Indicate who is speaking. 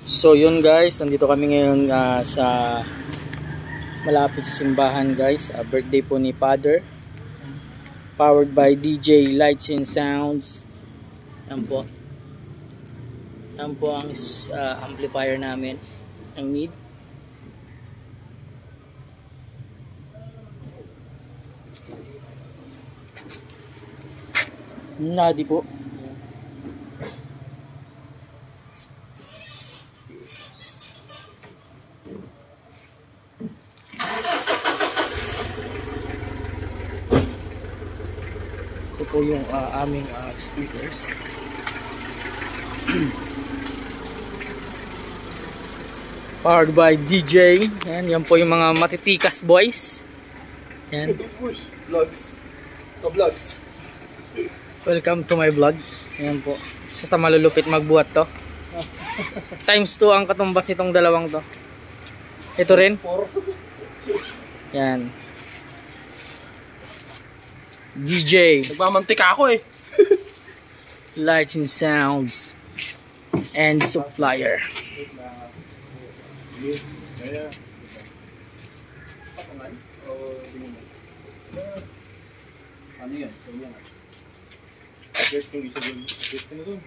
Speaker 1: So yun guys, nandito kami ngayon sa malapit sa simbahan guys. Birthday po ni Father. Powered by DJ Lights and Sounds. Yan po. Yan po ang amplifier namin. Ang need. Nadi po. Ito po yung aming speakers. Powered by DJ. Yan po yung mga matitikas boys. Yan.
Speaker 2: Vlogs. Vlogs.
Speaker 1: Welcome to my vlog. Yan po. Isa sa malulupit magbuhat to. Times 2 ang katumbas nitong dalawang to. Ito rin. Yan. DJ.
Speaker 2: Nagmamantika ako eh.
Speaker 1: Lights and Sounds. And supplier.
Speaker 2: Ano yan? Adjust yung isa dun. Adjust mo dun.